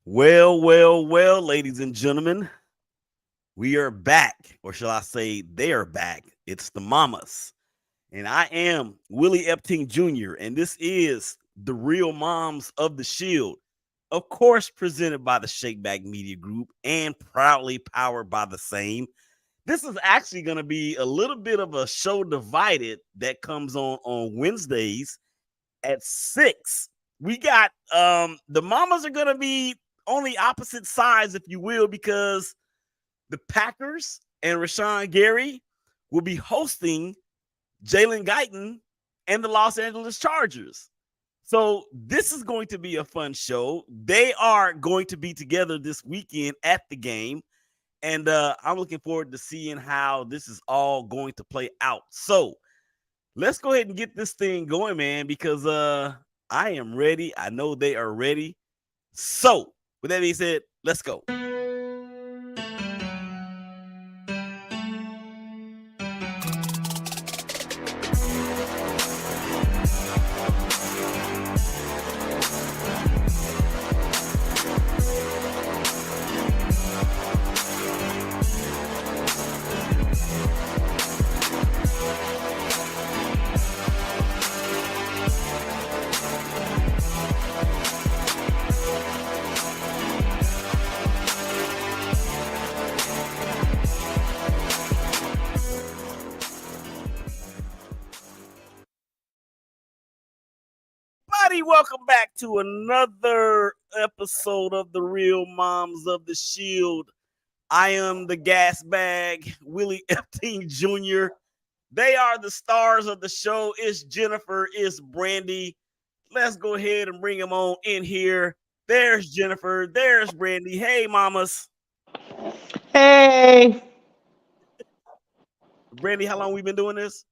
Well, ladies and gentlemen, we are back, or shall I say, they are back. It's the Mamas. And I am Willie Epting Jr., and this is the Real Moms of the Shield. Of course, presented by the Shakeback Media Group and proudly powered by the same. This is actually going to be a little bit of a show divided that comes on Wednesdays at 6. We got the mamas are gonna be on the opposite sides, if you will, because the Packers and Rashan Gary will be hosting Jalen Guyton and the Los Angeles Chargers. So this is going to be a fun show. They are going to be together this weekend at the game. And I'm looking forward to seeing how this is all going to play out. So let's go ahead and get this thing going, man, because I am ready. I know they are ready. So, with that being said, let's go. Buddy, welcome back to another episode of the Real Moms of the Shield. I am the gas bag, Willie Epting Jr. They are the stars of the show. It's Jennifer, it's Brandee. Let's go ahead and bring them on in here. There's Jennifer, there's Brandee. Hey, mamas. Hey, Brandee, how long we been doing this?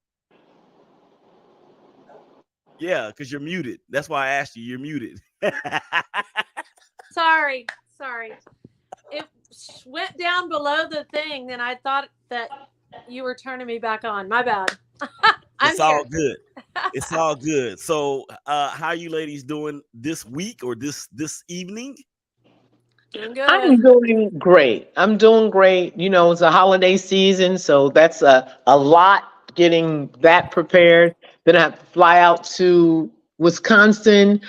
Yeah, because you're muted. That's why I asked you. You're muted. Sorry. It went down below the thing, and I thought that you were turning me back on. My bad. I'm It's all here. good. It's all good. So, how are you ladies doing this week or this evening? Doing I'm good. doing great. I'm doing great. It's a holiday season, so that's a lot getting that prepared. Then I have to fly out to Wisconsin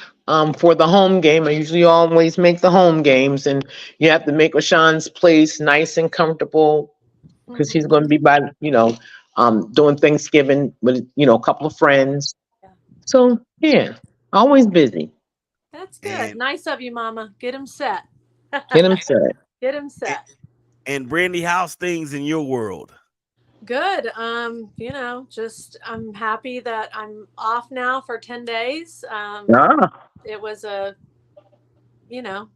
for the home game. I usually always make the home games, and you have to make Rashawn's place nice and comfortable because he's going to be doing Thanksgiving with, a couple of friends. Yeah. So, yeah, always busy. That's good. And Nice of you, Mama. Get him set. Get him set. Get him and, set. and Brandee, how's things in your world? Good. Just I'm happy that I'm off now for 10 days. Ah. It was a, you know,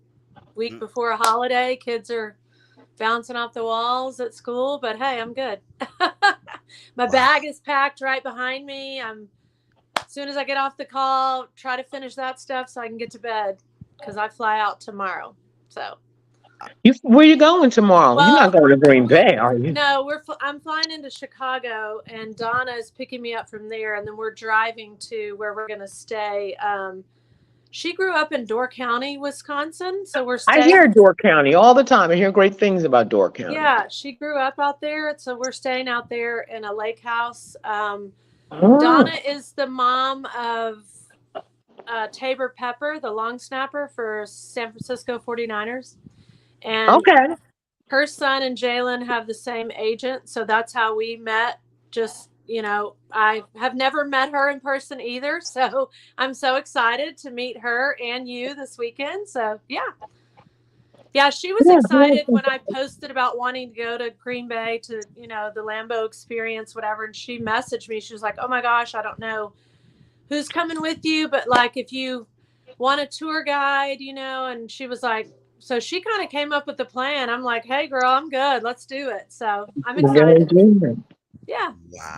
week Mm. before a holiday. Kids are bouncing off the walls at school, but hey, I'm good. My Wow. bag is packed right behind me. As soon as I get off the call, try to finish that stuff so I can get to bed because I fly out tomorrow. So, Where you going tomorrow? You're not well, going to Green we Bay, are you? no, I'm flying into Chicago, and Donna is picking me up from there, and then we're driving to where we're going to stay. She grew up in Door County, Wisconsin, so we're I staying. hear Door County all the time. I hear great things about Door County. Yeah, she grew up out there, so we're staying out there in a lake house. Oh, Donna is the mom of Tabor Pepper, the long snapper for San Francisco 49ers. And okay. her son and Jalen have the same agent. So that's how we met. Just, I have never met her in person either. So I'm so excited to meet her and you this weekend. So, yeah. Yeah, she was Yeah, excited yeah. when I posted about wanting to go to Green Bay to, the Lambeau experience, whatever. And she messaged me. She was like, oh my gosh, I don't know who's coming with you, but like if you want a tour guide, and she was like, so she kind of came up with the plan. I'm like, hey girl, I'm good. Let's do it. So I'm We're gonna excited. do it. Yeah.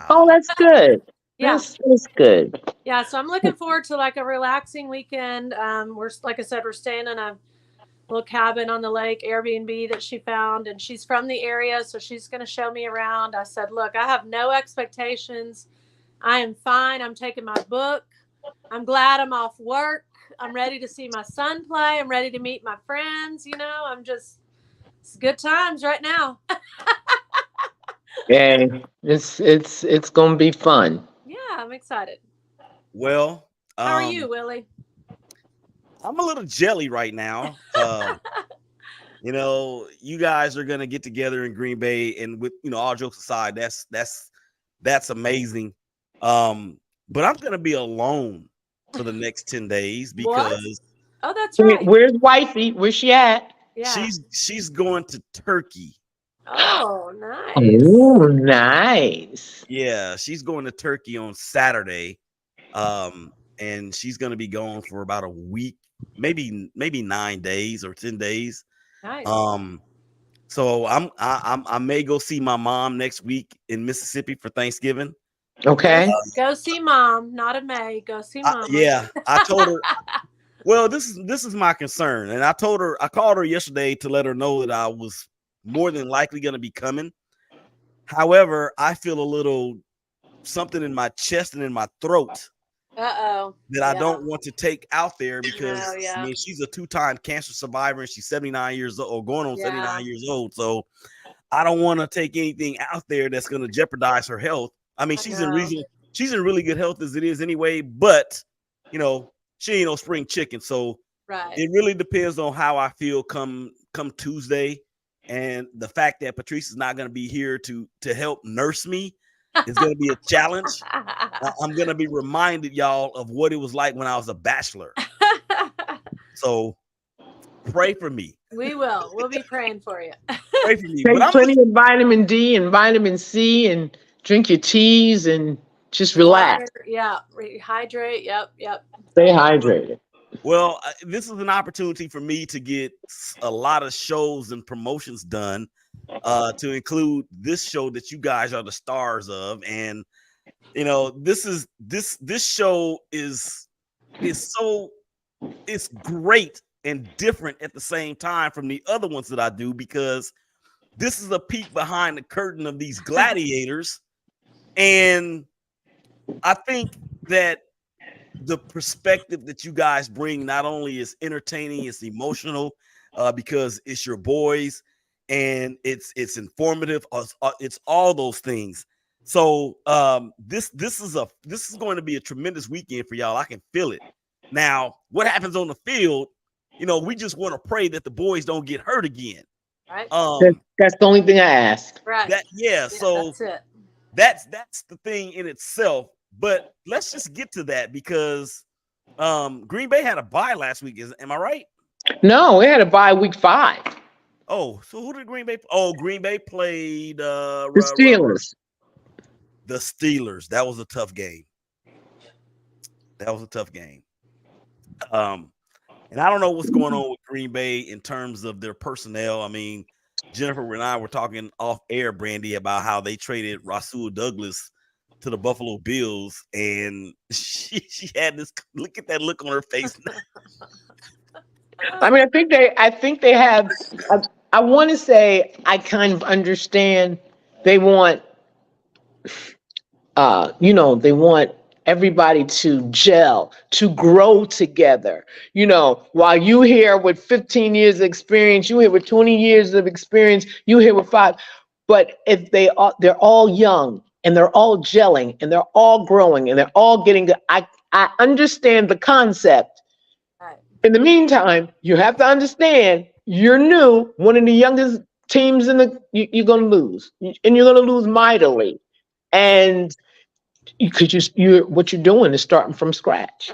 Oh, Wow. that's good. Yeah. That's good. Yeah. So I'm looking forward to like a relaxing weekend. We're, like I said, we're staying in a little cabin on the lake, Airbnb that she found, and she's from the area. So she's going to show me around. I said, look, I have no expectations. I am fine. I'm taking my book. I'm glad I'm off work. I'm ready to see my son play. I'm ready to meet my friends. It's good times right now. Yeah, it's gonna be fun. Yeah, I'm excited. Well, How are you, Willie? I'm a little jelly right now. You guys are gonna get together in Green Bay, and with all jokes aside, that's amazing. But I'm gonna be alone for the next 10 days What? because Oh, that's right. Where's wifey? Where's she at? Yeah. she's going to Turkey. Oh, nice. Oh, nice. Yeah, she's going to Turkey on Saturday. And she's gonna be gone for about a week, maybe 9 days or 10 days. Nice. Um, so I may go see my mom next week in Mississippi for Thanksgiving. Go, Okay. go see mom, not a May. Go see mama. Yeah, I told her. Well, this is my concern, and I told her. I called her yesterday to let her know that I was more than likely going to be coming. However, I feel a little something in my chest and in my throat Uh-oh. that I Yeah. don't want to take out there because No, I yeah. mean she's a two-time cancer survivor and she's 79 years old or going on Yeah. 79 years old. So I don't want to take anything out there that's going to jeopardize her health. I mean, I know. she's in really good health as it is anyway, but she ain't no spring chicken. So Right. it really depends on how I feel come Tuesday. And the fact that Patrice is not going to be here to help nurse me is going to be a challenge. I'm going to be reminded, y'all, of what it was like when I was a bachelor. So pray for me. We will. We'll be praying for you. Pray for me. But Take I'm plenty of vitamin D and vitamin C and drink your teas and just relax. Water. Yeah. Rehydrate. Yep. Yep. Stay hydrated. well, this is an opportunity for me to get a lot of shows and promotions done, to include this show that you guys are the stars of. And this show is so it's great and different at the same time from the other ones that I do, because this is a peek behind the curtain of these gladiators. And I think that the perspective that you guys bring not only is entertaining, it's emotional, because it's your boys, and it's informative. It's all those things. So this is going to be a tremendous weekend for y'all. I can feel it. Now, what happens on the field? We just want to pray that the boys don't get hurt again. Right. That's the only thing I ask. Right. So that's it. that's the thing in itself. But let's just get to that, because Green Bay had a bye last week. Am I right? No, we had a bye week 5. Oh, so who did Green Bay? Oh, Green Bay played The Steelers. the Steelers. That was a tough game. And I don't know what's going on with Green Bay in terms of their personnel. I mean, Jennifer and I were talking off air, Brandee, about how they traded Rasul Douglas to the Buffalo Bills, and she had this look at that look on her face. I mean, I think they have. I want to say I kind of understand. They want, they want everybody to gel, to grow together. While you here with 15 years of experience, you here with 20 years of experience, you here with 5. But if they're all young and they're all gelling and they're all growing and they're all getting good. I understand the concept. Right. In the meantime, you have to understand you're new, one of the youngest teams you're going to lose, and you're going to lose mightily. And because what you're doing is starting from scratch.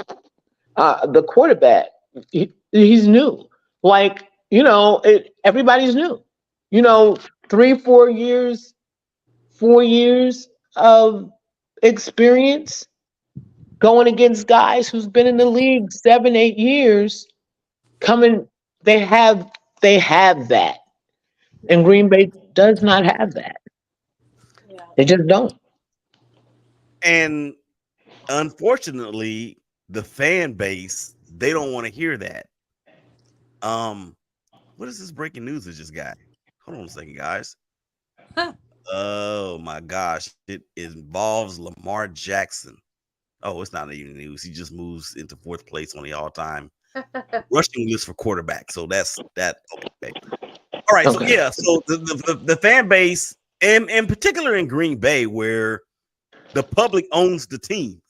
The quarterback, he's new. Like, everybody's new. 3, 4 years, 4 years of experience going against guys who's been in the league 7, 8 years. Coming, they have that, and Green Bay does not have that. Yeah. They just don't. And unfortunately, the fan base, they don't want to hear that. What is this breaking news I just got? Hold on a second, guys. Oh my gosh, it involves Lamar Jackson. Oh, it's not even news. He just moves into 4th place on the all-time rushing list for quarterback. So that's that. Okay. All right. Okay. So yeah. So the fan base, and in particular in Green Bay, where the public owns the team,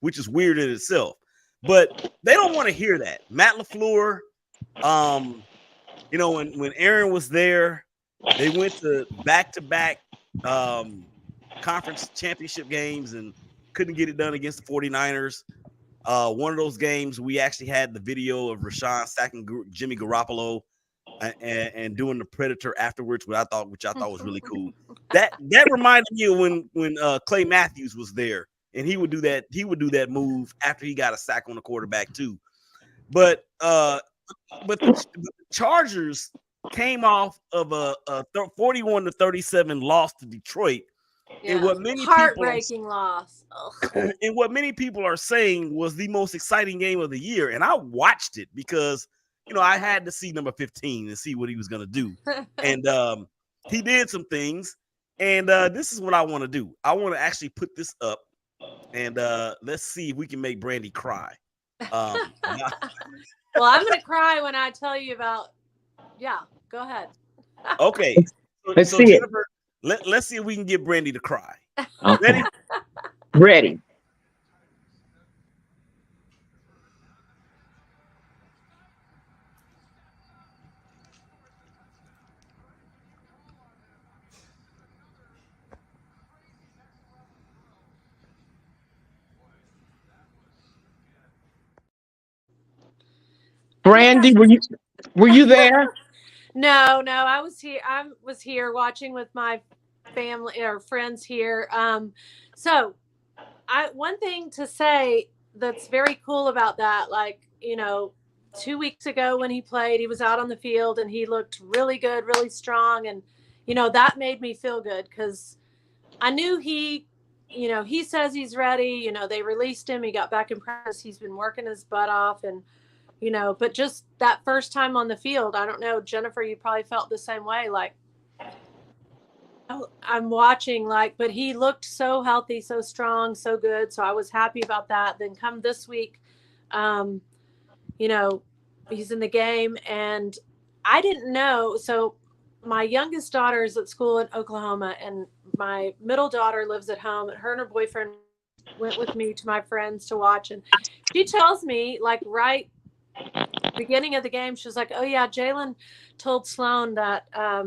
which is weird in itself. But they don't want to hear that. Matt LaFleur, when Aaron was there, they went to back-to-back conference championship games and couldn't get it done against the 49ers. One of those games, we actually had the video of Rashan sacking Jimmy Garoppolo and doing the Predator afterwards, which I thought was really cool. That reminded me of when Clay Matthews was there, and he would do that move after he got a sack on the quarterback too. But the Chargers came off of a 41-37 loss to Detroit. Yeah. And what many heartbreaking loss. And what many people are saying was the most exciting game of the year. And I watched it because, I had to see number 15 and see what he was going to do. And he did some things. And this is what I want to do. I want to actually put this up, and let's see if we can make Brandee cry. Well, I'm going to cry when I tell you about. Yeah, go ahead. Okay. Let's see Jennifer, let's see if we can get Brandee to cry. Okay. Ready? Brandee, were you there? No, I was here. I was here watching with my family or friends here. So one thing to say that's very cool about that, 2 weeks ago when he played, he was out on the field and he looked really good, really strong, and that made me feel good because I knew he says he's ready. They released him. He got back in practice. He's been working his butt off, and but just that first time on the field, I don't know, Jennifer, you probably felt the same way. Like, I'm watching, but he looked so healthy, so strong, so good. So I was happy about that. Then come this week, he's in the game, and I didn't know. So my youngest daughter is at school in Oklahoma, and my middle daughter lives at home, and her and her boyfriend went with me to my friends to watch. And she tells me, right beginning of the game, she was like, oh yeah, Jalen told Sloan that I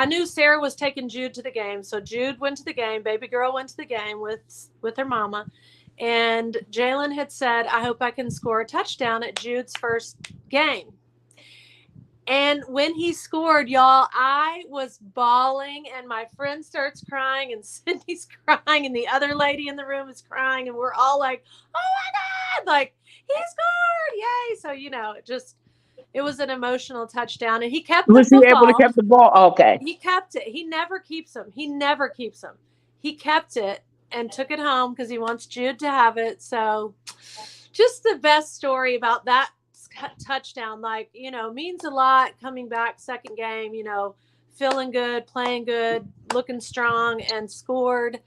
knew Sarah was taking Jude to the game. So Jude went to the game, baby girl went to the game with her mama. And Jalen had said, I hope I can score a touchdown at Jude's first game. And when he scored, y'all, I was bawling, and my friend starts crying, and Cindy's crying, and the other lady in the room is crying, and we're all like, oh my God, he scored, yay. So, it was an emotional touchdown, and he kept the football. Was he able to keep the ball? Okay. He kept it. He never keeps them. He kept it and took it home because he wants Jude to have it. So just the best story about that touchdown, means a lot. Coming back second game, feeling good, playing good, looking strong, and scored.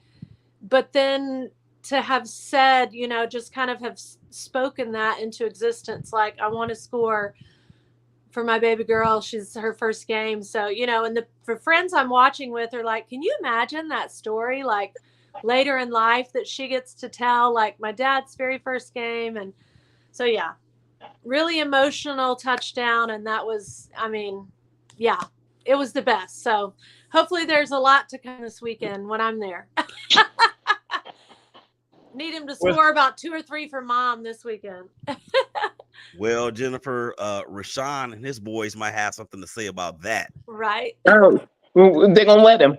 But then to have said, just kind of have spoken that into existence, I want to score for my baby girl. She's her first game. So, and for friends I'm watching with are like, can you imagine that story, later in life that she gets to tell, my dad's very first game. And so, yeah, really emotional touchdown. And that was, it was the best. So hopefully there's a lot to come this weekend when I'm there. Need him to score about 2 or 3 for mom this weekend. Well, Jennifer, Rashan and his boys might have something to say about that. Right. Oh, they're going to let him.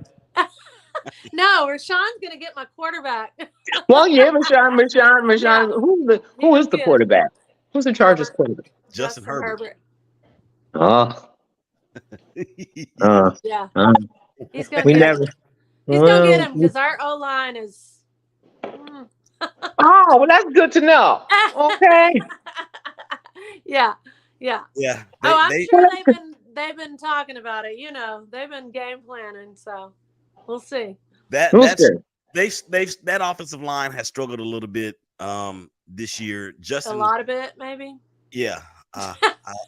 No, Rashawn's going to get my quarterback. Well, yeah, Rashan. Yeah. Who is the quarterback? Who's the Chargers quarterback? Justin Herbert. Oh. Yeah. He's going to get him. He's going to get him because our O-line is... Oh, well, that's good to know. Okay. Yeah. I'm sure they've been talking about it. They've been game planning, so we'll see. That offensive line has struggled a little bit. this year. A Justin, lot of it, maybe. yeah, I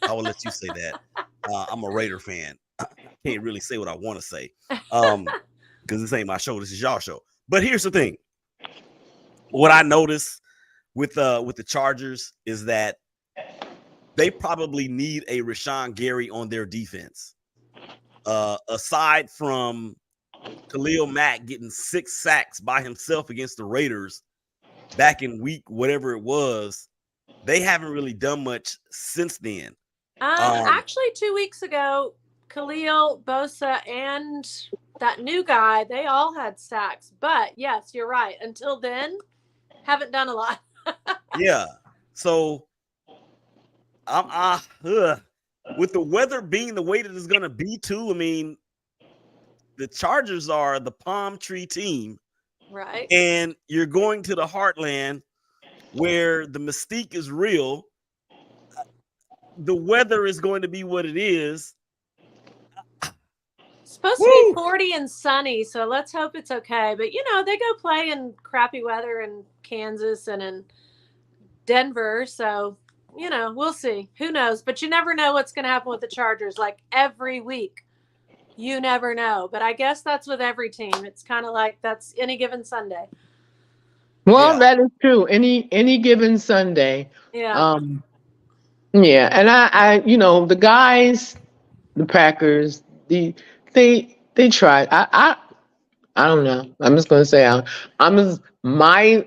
will let you say that. I'm a Raider fan. I can't really say what I want to say, because this ain't my show. This is y'all show. But here's the thing: what I noticed with the Chargers is that they probably need a Rashan Gary on their defense. Aside from Khalil Mack getting 6 sacks by himself against the Raiders back in week whatever it was, they haven't really done much since then. Actually, 2 weeks ago, Khalil, Bosa, and that new guy, they all had sacks. But yes, you're right. Until then, haven't done a lot. Yeah. So I'm with the weather being the way that it's gonna be too. I mean, the Chargers are the palm tree team, Right. and you're going to the heartland where the mystique is real. The weather is going to be what it is. Supposed to be 40 and sunny, so let's hope it's okay. But they go play in crappy weather in Kansas and in Denver, so we'll see. Who knows? But you never know what's going to happen with the Chargers. Like every week, you never know. But I guess that's with every team. It's kind of like that's any given Sunday. Well, Yeah. that is true. Any given Sunday. Yeah. Yeah, and I the guys, the Packers, they tried. I don't know. I'm just gonna say my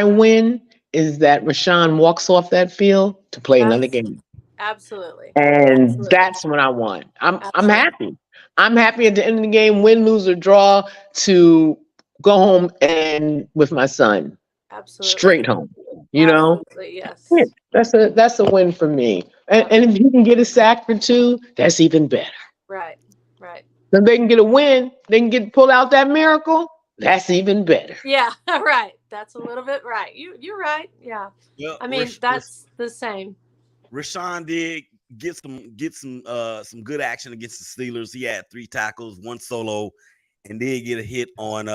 win is that Rashan walks off that field to play another game, Absolutely. and Absolutely. that's what I want. I'm Absolutely. happy. I'm happy at the end of the game, win, lose, or draw, to go home and with my son Absolutely. straight home. Absolutely. Yes. Yeah, that's a win for me. And if you can get a sack or two, that's even better. Right. Right. If they can get a win, they can pull out that miracle. That's even better. Yeah. Right. That's a little bit right. You're right. Yeah. Well, I mean, that's the same. Rashan did get some good action against the Steelers. He had 3 tackles, 1 solo, and did get a hit on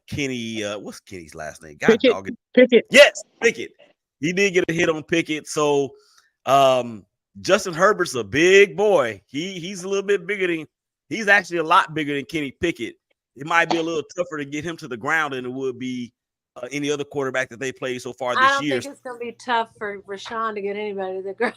Kenny. What's Kenny's last name? God dog it. Pickett. Yes, Pickett. He did get a hit on Pickett. So Justin Herbert's a big boy. He's a little bit bigger than he's actually a lot bigger than Kenny Pickett. It might be a little tougher to get him to the ground than it would be any other quarterback that they played so far this year. I don't think it's going to be tough for Rashan to get anybody to the ground.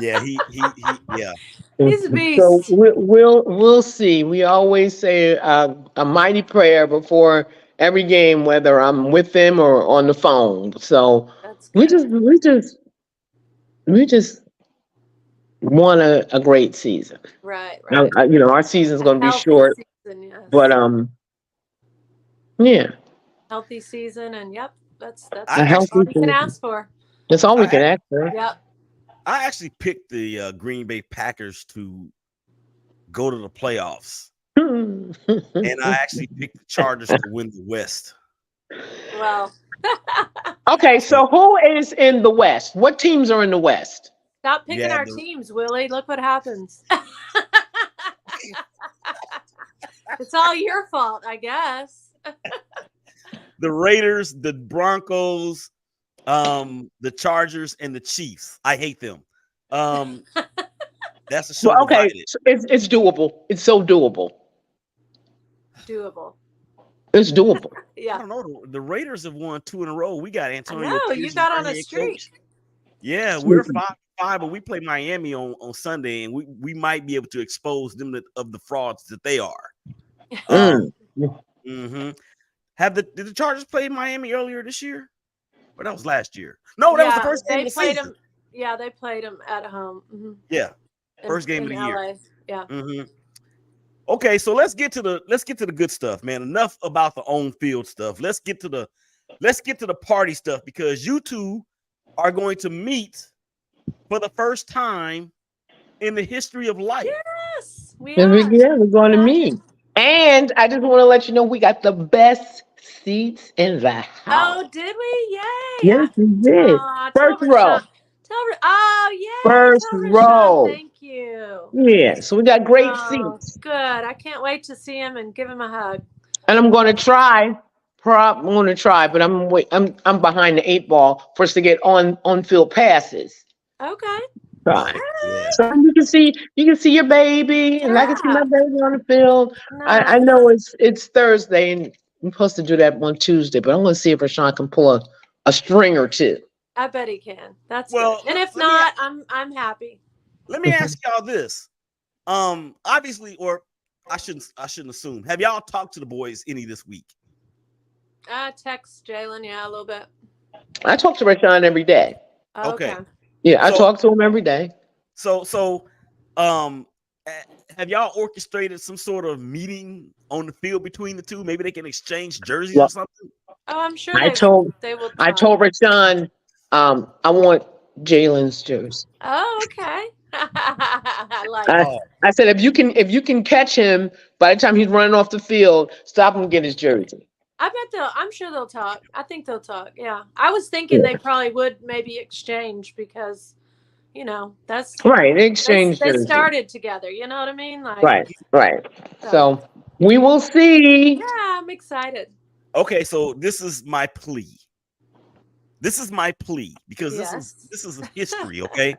Yeah, yeah. He's a beast. So we'll see. We always say a mighty prayer before every game, whether I'm with them or on the phone. So we just want a great season. Right. Our season's going to be short, season, yes. but yeah, healthy season, and yep, that's a healthy all we can ask for. That's all we can ask for. Yep. I actually picked the Green Bay Packers to go to the playoffs, and I actually picked the Chargers to win the West. Well. Okay, so who is in the West? What teams are in the West? Stop picking our teams, Willie. Look what happens. It's all your fault, I guess. The Raiders, the Broncos, the Chargers, and the Chiefs. I hate them. That's a show. Well, okay, so it's doable. It's so doable. Doable. It's doable. Yeah. I don't know. The Raiders have won 2 in a row. We got Antonio. No, you got on a streak. Yeah, we're 5-5, but we play Miami on Sunday, and we might be able to expose them of the frauds that they are. Mm-hmm. Did the Chargers play Miami earlier this year? Or that was last year? No, that was the first game of the season. Yeah, they played them at home. Mm-hmm. Yeah, first game of the year. LA. Yeah. Mm-hmm. Okay, so let's get to the good stuff, man. Enough about the on-field stuff. Let's get to the party stuff, because you two are going to meet for the first time in the history of life. Yes, we are. Yeah, we're going to meet. And I just want to let you know we got the best seats in the house. Oh, did we? Yay! Yes, we did. First row. First row. Thank you. Yeah, so we got great seats. Good. I can't wait to see him and give him a hug. And I'm going to try I'm going to try, but I'm behind the eight ball for us to get on field passes. Okay. Right. Yeah. So you can see your baby, and I can see my Yeah. baby on the field. I Nice. know it's Thursday, and I'm supposed to do that on Tuesday, but I'm going to see if Rashawn can pull a string or two. I bet he can. That's good. Well, And if let me not, I'm happy. ask y'all this. Obviously, or I shouldn't assume. Have y'all talked to the boys any this week? I text Jalen, yeah, a little bit. I talk to Rashawn every day. Okay. Okay. Yeah, I So talk to him every day. so um have y'all orchestrated some sort of meeting on the field between the two? Maybe they can exchange jerseys or Well, something. Oh, I'm sure I told they will I talk. told Rashawn, I want Jalen's jersey. Oh, okay. I like I it. Oh, I said if you can catch him by the time he's running off the field, stop him and get his jersey. I bet I'm sure they'll talk. I think they'll talk. Yeah. I was thinking they Yeah. probably would maybe exchange because, that's Right, they they exchange they jersey. started together, you know what I mean? Like, Right, right. so So we will see. yeah, I'm excited. okay. So this is my plea. This is my plea because this is Yes. this is history. Okay.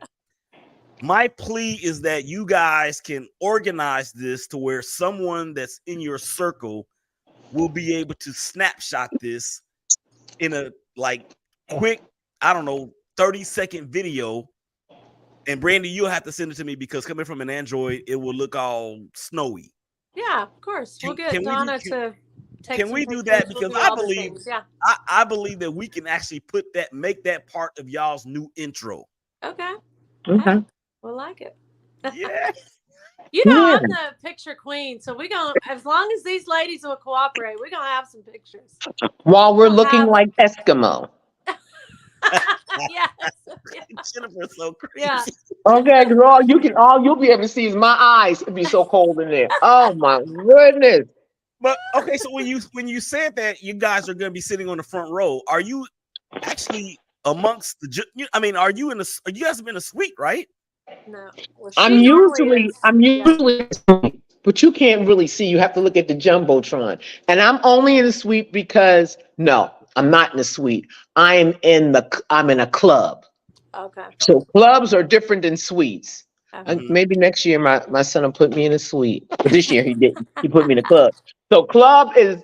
My plea is that you guys can organize this to where someone that's in your circle will be able to snapshot this in a like quick, I don't know, 30-second video. And Brandee, you'll have to send it to me because coming from an Android, it will look all snowy. Yeah, of course. We'll get Can we do Donna to take can some we do pictures. that? We'll Because do all the things. Yeah. I believe that we can actually make that part of y'all's new intro. Okay. Hey, Okay. we'll like it. Yeah. Yeah. I'm the picture queen, so we gonna as long as these ladies will cooperate, we're gonna have some pictures. While we're We'll looking have like Eskimo. yes. Jennifer's so Yeah. crazy. Okay, because all you'll be able to see is my eyes. It'd be so cold in there. Oh my goodness. But okay, so when you said that you guys are going to be sitting on the front row, are you actually amongst are you are you guys in a suite, right? No. Well, I'm she normally usually is. I'm Yeah. usually but you can't really see. You have to look at the jumbotron. And I'm only in the suite because no, I'm not in the suite. I'm in a club. Okay. So clubs are different than suites. Okay. And Mhm. maybe next year my son will put me in a suite. But this year he didn't. He put me in a club. So club is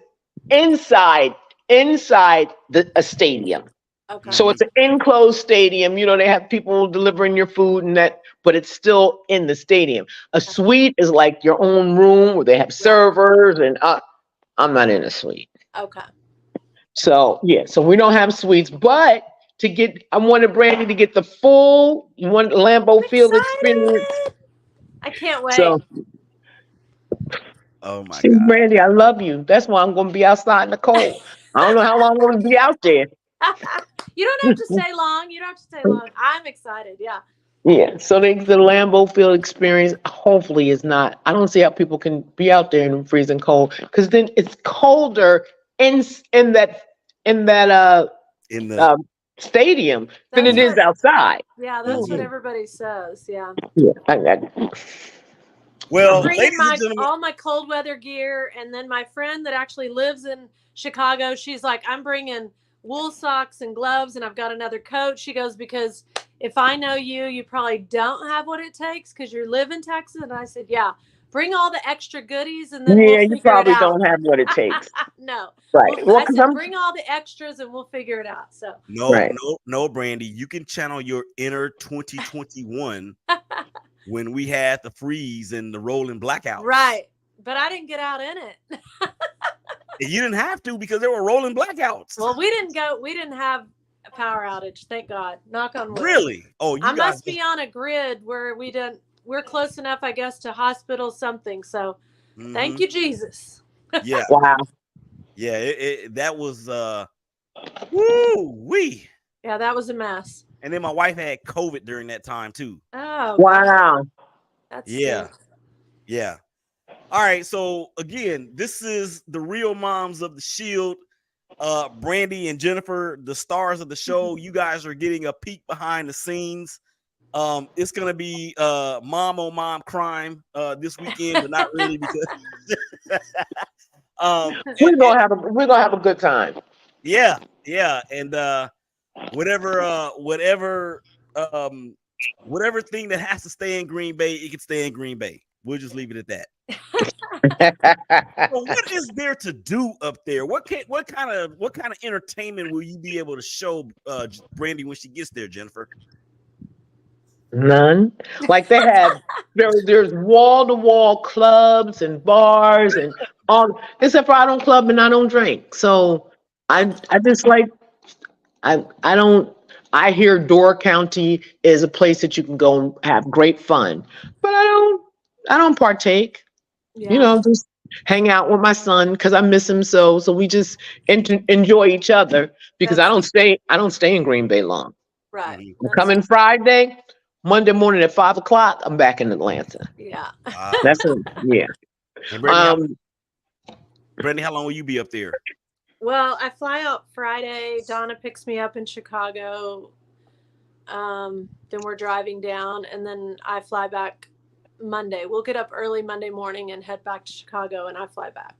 inside a stadium. Okay. So it's an enclosed stadium. They have people delivering your food and that, but it's still in the stadium. A suite is like your own room where they have Yeah. servers, and I'm not in a suite. Okay. So yeah, so we don't have suites, but I wanted Brandee to get the full I'm Lambeau Field experience. excited. I can't wait. So Oh my see, god. Brandee, I love you. That's why I'm going to be outside in the cold. I don't know how long I'm going to be out there. You don't have to stay long. You don't have to stay long. I'm excited. Yeah. Yeah, so the Lambeau Field experience hopefully is not. I don't see how people can be out there in the freezing cold because then it's colder in in that in that In the um, stadium than That's it is what outside. yeah, that's what Mhm. everybody says. Yeah. Yeah, I'm Well, bringing ladies and gentlemen, all my cold weather gear, and then my friend that actually lives in Chicago, she's like, I'm bringing wool socks and gloves, and I've got another coat. She goes, because if I know you, you probably don't have what it takes because you live in Texas. And I said, yeah, bring all the extra goodies, and then we'll yeah, you figure it probably out. don't have what it takes. No, Right. Well, I because said, I'm bring all the extras, and we'll figure it out. So no, right. no, no, Brandee, you can channel your inner 2021 when we had the freeze and the rolling blackouts. right, but I didn't get out in it. And you didn't have to because there were rolling blackouts. Well, we didn't go. We didn't have a power outage. Thank God. Knock on wood. Really? Oh, I you guys must be on a grid where we didn't. We're close enough, I guess, to hospital something. So, thank Mhm. you, Jesus. Yeah. Wow. Yeah, that was woo wee. Yeah, that was a mess. And then my wife had COVID during that time too. Oh God, Wow. that Yeah. stinks. Yeah. All right. So again, this is the real moms of the Shield. Brandee and Jennifer, the stars of the show. You guys are getting a peek behind the scenes. It's gonna be mom on mom crime this weekend, but not really because and, we're gonna have a good time. yeah, yeah, and whatever, um, whatever thing that has to stay in Green Bay, it can stay in Green Bay. We'll just leave it at that. So what is there to do up there? What kind of entertainment will you be able to show Brandee when she gets there, Jennifer? None. Like they have there's wall to wall clubs and bars and all, except for I don't club and I don't drink. So I just like I don't I hear Door County is a place that you can go and have great fun. But I don't partake. You Yeah. know, just hang out with my son because I miss him so we just enjoy each other because That's I don't stay in Green Bay long. right. Mhm. I'm That's coming Friday, Monday morning at 5 o'clock. I'm back in Atlanta. yeah. Wow. That's it. Yeah. And Um. Brandee, how long will you be up there? Well, I fly out Friday. Donna picks me up in Chicago. Then we're driving down, and then I fly back Monday. We'll get up early Monday morning and head back to Chicago, and I fly back.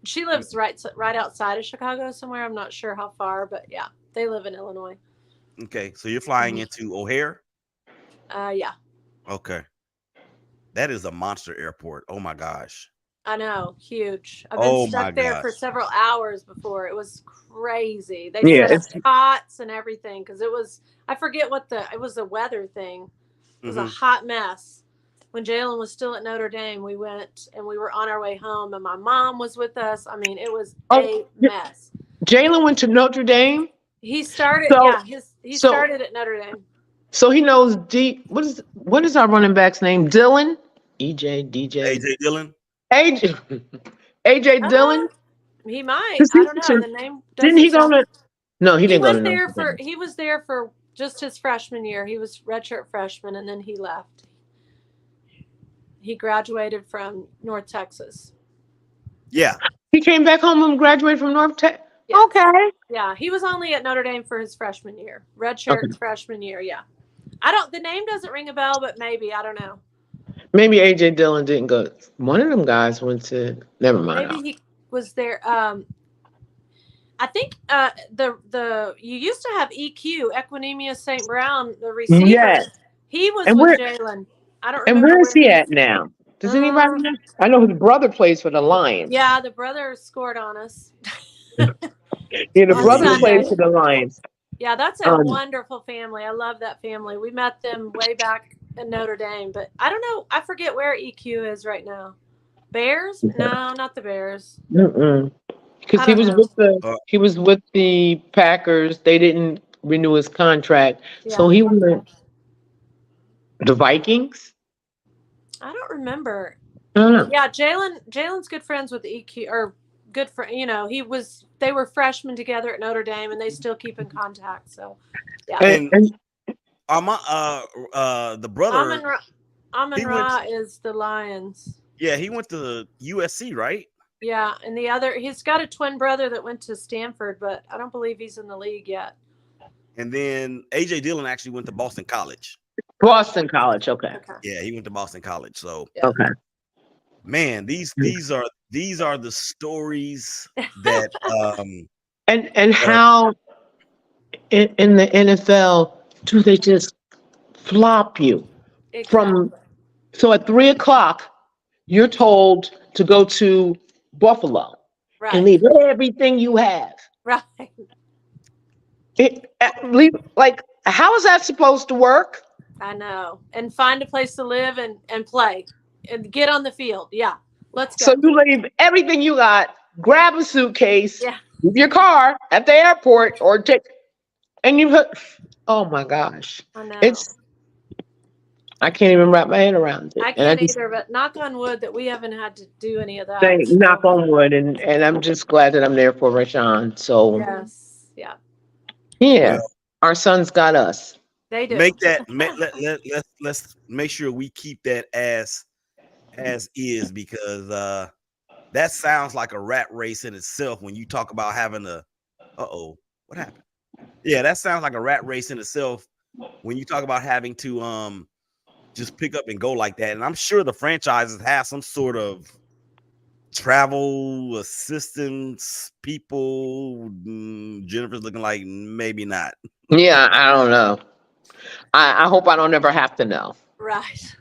She lives right outside of Chicago somewhere. I'm not sure how far, but yeah, they live in Illinois. Okay, so you're flying into O'Hare. Yeah, Okay, that is a monster airport. Oh my gosh. I know, huge. I've been Oh my stuck there for gosh. several hours before. It was crazy. They Yeah. set up cots and everything because it was. I forget what it was. A weather thing. It was a Mhm. hot mess. When Jalen was still at Notre Dame, we went and we were on our way home, and my mom was with us. I mean, it was Oh, a mess. Jalen went to Notre Dame, He started, so yeah, he so started at Notre Dame. so he knows D. What is our running back's name? Dylan. EJ DJ. AJ Dillon. AJ AJ Uh, Dillon. he might. 'Cause I don't know. The name didn't doesn't he go sound. to? No, he He didn't go to went Notre there for. Dame. He was there for just his freshman year. He was redshirt freshman, and then he left. He graduated from North Texas. Yeah. He came back home and graduated from North Tech. Yes. Okay. Yeah, he was only at Notre Dame for his freshman year, Okay. redshirt freshman year. Yeah, I don't. The name doesn't ring a bell, but maybe I don't know. Maybe AJ Dillon didn't go. One of them guys went to. Never mind. Maybe he was there. I think the you used to have EQ Equinemius St. Brown, the receiver. Yes. He was And with where Jalen. I don't and remember where is where he he's. at now? Does anybody Uh, know? I know his brother plays for the Lions. yeah, the brother scored on us Yeah, the on brother Yeah. Sunday. plays for the Lions. Yeah, that's a Um, wonderful family. I love that family. We met them way back in Notre Dame, but I don't know. I forget where EQ is right now. Bears? No, not the Bears. because I don't know. he was with the Packers. They didn't renew his contract, so Yeah, he went the Vikings. I don't remember. I don't But know. yeah, Jalen's good friends with EQ, or good friend. They were freshmen together at Notre Dame, and they still keep in contact. So, yeah. And And the brother, Amon he went. Ra is the Lions. Yeah, he went to USC, right? Yeah, and the other, he's got a twin brother that went to Stanford, but I don't believe he's in the league yet. And then AJ Dillon actually went to Boston College. Boston College. Okay. Okay. Yeah, he went to Boston College. So, Yeah. Okay. man, these are the stories that And how in the NFL do they just flop you from? Exactly. So at 3 o'clock, you're told to go to Buffalo and Right. leave everything you have. Right. Like, how is that supposed to work? I know. And find a place to live and play and get on the field. Yeah. Let's go. So you leave everything you got, grab a suitcase, Yeah. leave your car at the airport, or take, and you put. Oh my gosh, I know. I can't even wrap my head around it. I And I can't just either, but knock on wood that we haven't had to do any of that. say, knock on wood, and I'm just glad that I'm there for Rashan. So Yes. Yeah. yeah, Well, our sons got us. They do. let's make sure we keep that as is, because that sounds like a rat race in itself when you talk about having a what happened? Yeah, that sounds like a rat race in itself when you talk about having to just pick up and go like that. And I'm sure the franchises have some sort of travel assistance people. Jennifer's looking like maybe not. Yeah, I don't know. I hope I don't ever have to know. Right.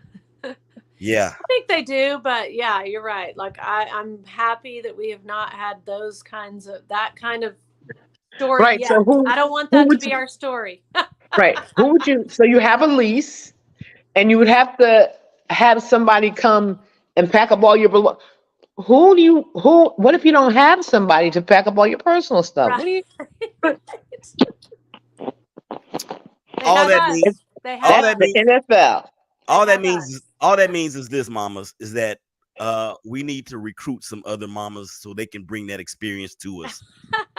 Yeah. I think they do, but yeah, you're right. Like I'm happy that we have not had those kinds of that kind of story Right. So yet. I don't want who that to would be you our story. right? Who would you so you have a lease and you would have to have somebody come and pack up all your what if you don't have somebody to pack up all your personal stuff? Right. What do you They All have that means, it's, us. They have all that's that the us. means, NFL. They all that have means is, us. all that means is this, mamas, is that we need to recruit some other mamas so they can bring that experience to us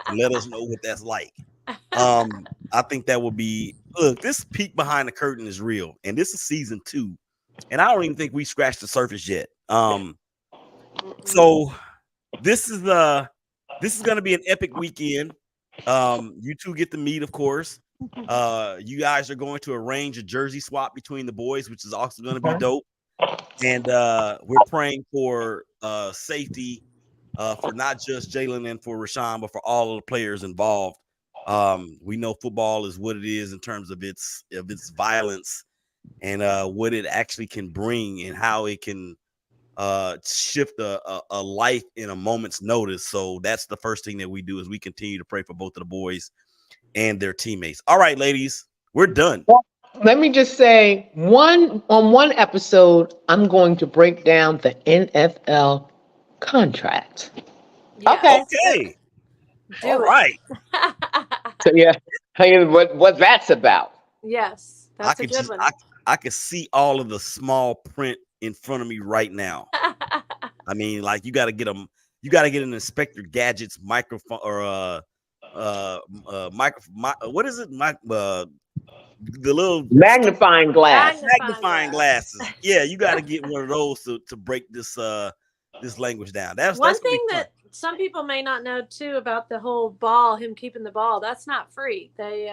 and let us know what that's like. I think that would be look, this peek behind the curtain is real, and this is season 2, and I don't even think we scratched the surface yet. Mm-mm. So this is gonna be an epic weekend. You two get to meet, of course. You guys are going to arrange a jersey swap between the boys, which is also going to be dope. And we're praying for safety for not just Jalen and for Rashan, but for all of the players involved. We know football is what it is in terms of its violence and what it actually can bring and how it can shift a life in a moment's notice. So that's the first thing that we do is we continue to pray for both of the boys and their teammates. All right, ladies, we're done. Well, let me just say one episode, I'm going to break down the NFL contract. Okay. Yes. Okay. All Do it. right. So yeah, hey, what that's about. Yes. I That's a could good just one. I could see all of the small print in front of me right now. I mean, like you got to get an Inspector Gadget's microphone or what is it? The little Magnifying glass. Magnifying magnifying glass. glasses. Yeah, you got to get one of those to break this language down. That's One gonna be thing fun. that some people may not know too about the whole ball, him keeping the ball, that's not free. They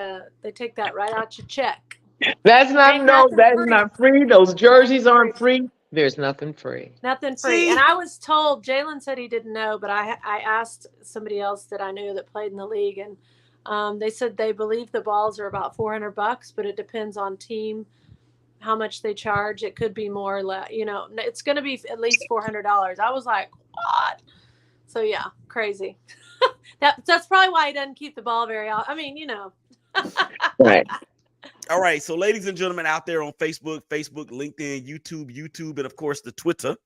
take that right out your check. That's not Ain't no, nothing that's free. not free. Those Ain't jerseys free. aren't free. There's nothing free. Nothing free. And See, I was told, Jalen said he didn't know, but I asked somebody else that I knew that played in the league, and they said they believe the balls are about $400, but it depends on team how much they charge. It could be more or less. It's going to be at least $400. I was like, what? So yeah, crazy. That's probably why he doesn't keep the ball very often. I mean, Right. all right. So, ladies and gentlemen, out there on Facebook, LinkedIn, YouTube, and of course the Twitter,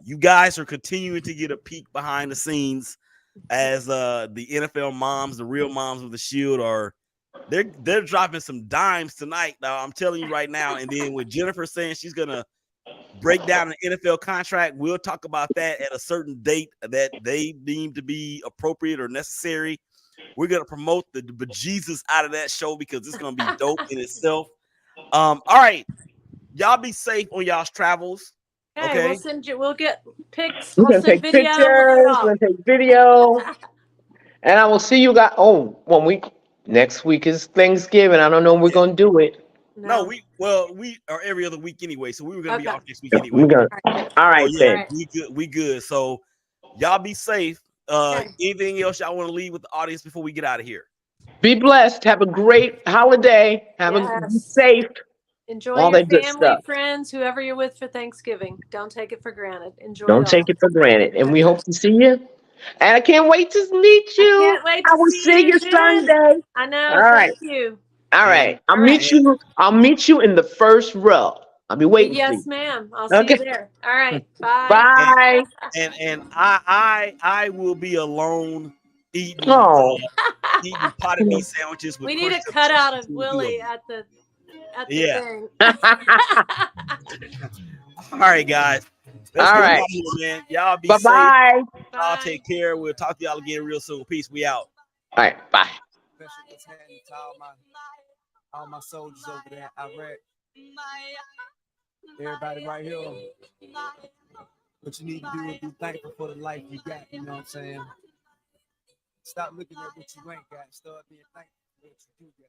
you guys are continuing to get a peek behind the scenes as the NFL moms, the real moms of the Shield, are they're dropping some dimes tonight. Now, I'm telling you right now. And then with Jennifer saying she's gonna break down an NFL contract, we'll talk about that at a certain date that they deem to be appropriate or necessary. We're gonna promote the bejesus out of that show because it's gonna be dope in itself. All right, y'all be safe on y'all's travels. okay, Okay. we'll get pics, We're we'll gonna send take video, we'll do it pictures, all. we're gonna take video, and I will see you guys. Oh, next week is Thanksgiving. I don't know when we're Yeah. gonna do it. No, No. we are every other week anyway, so we were gonna be Okay. off next week anyway. We're gonna. All right, good. All So right yeah, All then. right. we good. We good. So y'all be safe. Okay. Anything else y'all want to leave with the audience before we get out of here? Be blessed. Have a great holiday. Be Yes. safe. Enjoy All your that good family, stuff. friends, whoever you're with for Thanksgiving. Don't take it for granted. Enjoy it Don't take all. it for granted. And we Okay. hope to see you. And I can't wait to meet I you. can't wait I to will see see you, you Jen. Sunday. I All know. right. Thank you. All And right. I'll All right. meet and you. I'll meet you in the first row. I'll be waiting for Yes, you. ma'am. I'll see you Okay. there. All right. Bye. and Bye. I will be alone eating Oh. eating potted meat sandwiches with We need a crushed up cheese cutout of between the two of Willie them. at the Yeah. thing. All right, guys. Let's All get up right. out of here, man. Y'all be Bye safe. bye. Y'all Bye. take care. We'll talk to y'all again real soon. Peace. We out. All right. Bye. Special what's happening to all my soldiers over there in Iraq. Everybody right here. What you need to do is be thankful for the life you got. You know what I'm saying? Stop looking at what you ain't got. Start being thankful for what you do got.